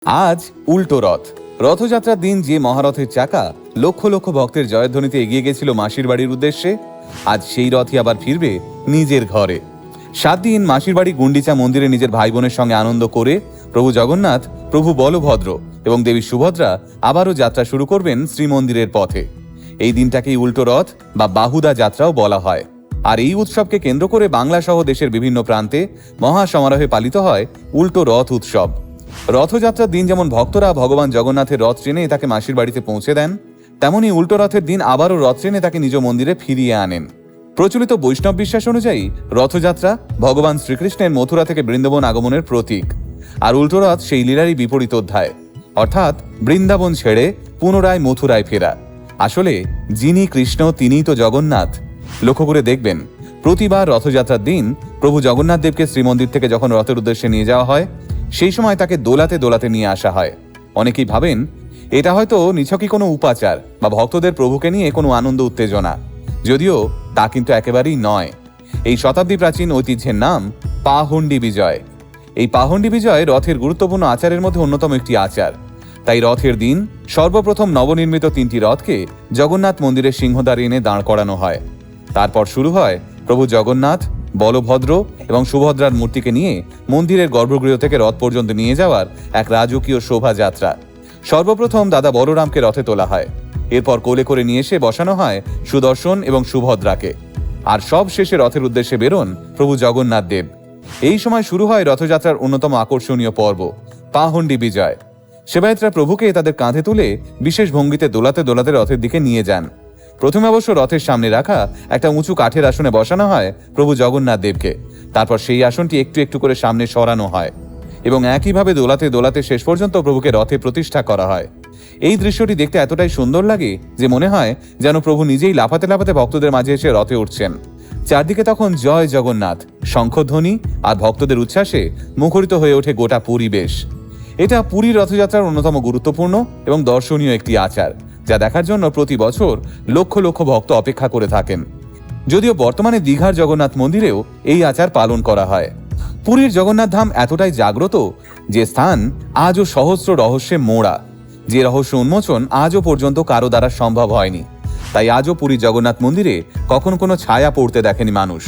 আজ উল্টো রথ। রথযাত্রার দিন যে মহারথের চাকা লক্ষ লক্ষ ভক্তের জয়ধ্বনিতে এগিয়ে গেছিল মাসির বাড়ির উদ্দেশ্যে, আজ সেই রথই আবার ফিরবে নিজের ঘরে। 7 দিন মাসির বাড়ি গুন্ডিচা মন্দিরে নিজের ভাই বোনের সঙ্গে আনন্দ করে প্রভু জগন্নাথ, প্রভু বলভদ্র এবং দেবী সুভদ্রা আবারও যাত্রা শুরু করবেন শ্রীমন্দিরের পথে। এই দিনটাকেই উল্টো রথ বা বাহুদা যাত্রাও বলা হয়। আর এই উৎসবকে কেন্দ্র করে বাংলা সহ দেশের বিভিন্ন প্রান্তে মহা সমারোহে পালিত হয় উল্টো রথ উৎসব। রথযাত্রার দিন যেমন ভক্তরা ভগবান জগন্নাথের রথ ট্রেনে তাকে মাসির বাড়িতে পৌঁছে দেন, তেমনই উল্টো রথের দিন আবারও রথ ট্রেনে তাকে নিজ মন্দিরে ফিরিয়ে আনেন। প্রচলিত বৈষ্ণব বিশ্বাস অনুযায়ী রথযাত্রা ভগবান শ্রীকৃষ্ণের মথুরা থেকে বৃন্দাবন আগমনের প্রতীক, আর উল্টো রথ সেই লীলারই বিপরীত অধ্যায়, অর্থাৎ বৃন্দাবন ছেড়ে পুনরায় মথুরায় ফেরা। আসলে যিনি কৃষ্ণ তিনিই তো জগন্নাথ। লক্ষ্য করে দেখবেন, প্রতিবার রথযাত্রার দিন প্রভু জগন্নাথ দেবকে শ্রীমন্দির থেকে যখন রথের উদ্দেশ্যে নিয়ে যাওয়া হয়, সেই সময় তাকে দোলাতে দোলাতে নিয়ে আসা হয়। অনেকেই ভাবেন এটা হয়তো নিছকই কোনো উপাচার বা ভক্তদের প্রভুকে নিয়ে কোনো আনন্দ উত্তেজনা, যদিও তা কিন্তু একেবারেই নয়। এই শতাব্দী প্রাচীন ঐতিহ্যের নাম পাহণ্ডি বিজয়। এই পাহণ্ডি বিজয় রথের গুরুত্বপূর্ণ আচারের মধ্যে অন্যতম একটি আচার। তাই রথের দিন সর্বপ্রথম নবনির্মিত 3টি রথকে জগন্নাথ মন্দিরের সিংহদ্বারে এনে দাঁড় করানো হয়। তারপর শুরু হয় প্রভু জগন্নাথ, বলভদ্র এবং সুভদ্রার মূর্তিকে নিয়ে মন্দিরের গর্ভগৃহ থেকে রথ পর্যন্ত নিয়ে যাওয়ার এক রাজকীয় শোভাযাত্রা। সর্বপ্রথম দাদা বলরামকে রথে তোলা হয়, এরপর কোলে করে নিয়ে এসে বসানো হয় সুদর্শন এবং সুভদ্রাকে, আর সব শেষে রথের উদ্দেশ্যে বেরোন প্রভু জগন্নাথ দেব। এই সময় শুরু হয় রথযাত্রার অন্যতম আকর্ষণীয় পর্ব পাহণ্ডি বিজয়। সেবায়েতরা প্রভুকে তাদের কাঁধে তুলে বিশেষ ভঙ্গিতে দোলাতে দোলাতে রথের দিকে নিয়ে যান। প্রথমে অবশ্য রথের সামনে রাখা একটা উঁচু কাঠের আসনে বসানো হয় প্রভু জগন্নাথ দেবকে, তারপর সেই আসনটি একটু একটু করে সামনে সরানো হয় এবং একইভাবে দোলাতে দোলাতে শেষ পর্যন্ত প্রভুকে রথে প্রতিষ্ঠা করা হয়। এই দৃশ্যটি দেখতে এতটাই সুন্দর লাগে যে মনে হয় যেন প্রভু নিজেই লাফাতে লাফাতে ভক্তদের মাঝে এসে রথে উঠছেন। চারদিকে তখন জয় জগন্নাথ, শঙ্খধ্বনি আর ভক্তদের উচ্ছ্বাসে মুখরিত হয়ে ওঠে গোটা পরিবেশ। এটা পুরীর রথযাত্রার অন্যতম গুরুত্বপূর্ণ এবং দর্শনীয় একটি আচার, যা দেখার জন্য প্রতি বছর লক্ষ লক্ষ ভক্ত অপেক্ষা করে থাকেন। যদিও বর্তমানে দীঘার জগন্নাথ মন্দিরেও এই আচার পালন করা হয়। পুরীর জগন্নাথ ধাম এতটাই জাগ্রত যে স্থান আজও সহস্র রহস্যে মোড়া, যে রহস্য উন্মোচন আজও পর্যন্ত কারো দ্বারা সম্ভব হয়নি। তাই আজও পুরীর জগন্নাথ মন্দিরে কখনো কোনো ছায়া পড়তে দেখেনি মানুষ।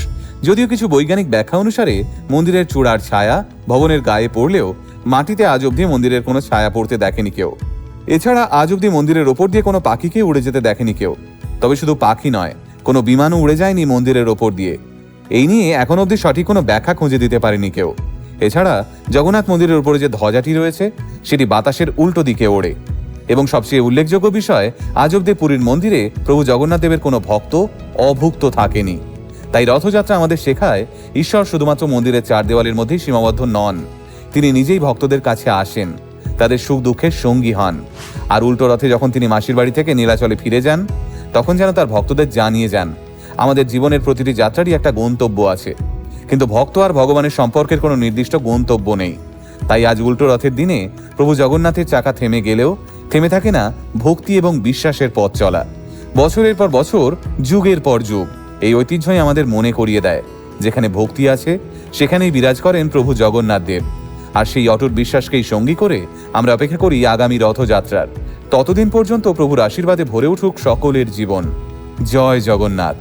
যদিও কিছু বৈজ্ঞানিক ব্যাখ্যা অনুসারে মন্দিরের চূড়ার ছায়া ভবনের গায়ে পড়লেও মাটিতে আজ অবধি মন্দিরের কোনো ছায়া পড়তে দেখেনি কেউ। এছাড়া আজ অবধি মন্দিরের ওপর দিয়ে কোনো পাখিকে উড়ে যেতে দেখেনি কেউ। তবে শুধু পাখি নয়, কোনো বিমানও উড়ে যায়নি মন্দিরের ওপর দিয়ে। এই নিয়ে এখন অবধি সঠিক কোনো ব্যাখ্যা খুঁজে দিতে পারেনি কেউ। এছাড়া জগন্নাথ মন্দিরের উপরে যে ধ্বজাটি রয়েছে সেটি বাতাসের উল্টো দিকে ওড়ে। এবং সবচেয়ে উল্লেখযোগ্য বিষয়, আজ অবধি পুরীর মন্দিরে প্রভু জগন্নাথ দেবের কোনো ভক্ত অভুক্ত থাকেনি। তাই রথযাত্রা আমাদের শেখায় ঈশ্বর শুধুমাত্র মন্দিরের 4 দেওয়ালের মধ্যেই সীমাবদ্ধ নন, তিনি নিজেই ভক্তদের কাছে আসেন, তাদের সুখ দুঃখের সঙ্গী হন। আর উল্টো রথে যখন তিনি মাসির বাড়ি থেকে নীলাচলে ফিরে যান, তখন যেন তার ভক্তদের জানিয়ে যান আমাদের জীবনের প্রতিটি যাত্রারই একটা গন্তব্য আছে, কিন্তু ভক্ত আর ভগবানের সম্পর্কের কোনো নির্দিষ্ট গন্তব্য নেই। তাই আজ উল্টো রথের দিনে প্রভু জগন্নাথের চাকা থেমে গেলেও থেমে থাকে না ভক্তি এবং বিশ্বাসের পথ চলা। বছরের পর বছর, যুগের পর যুগ এই ঐতিহ্যই আমাদের মনে করিয়ে দেয়, যেখানে ভক্তি আছে সেখানেই বিরাজ করেন প্রভু জগন্নাথ দেব। আর সেই অটুট বিশ্বাসকেই সঙ্গী করে আমরা অপেক্ষা করি আগামী রথযাত্রার। ততদিন পর্যন্ত প্রভুর আশীর্বাদে ভরে উঠুক সকলের জীবন। জয় জগন্নাথ।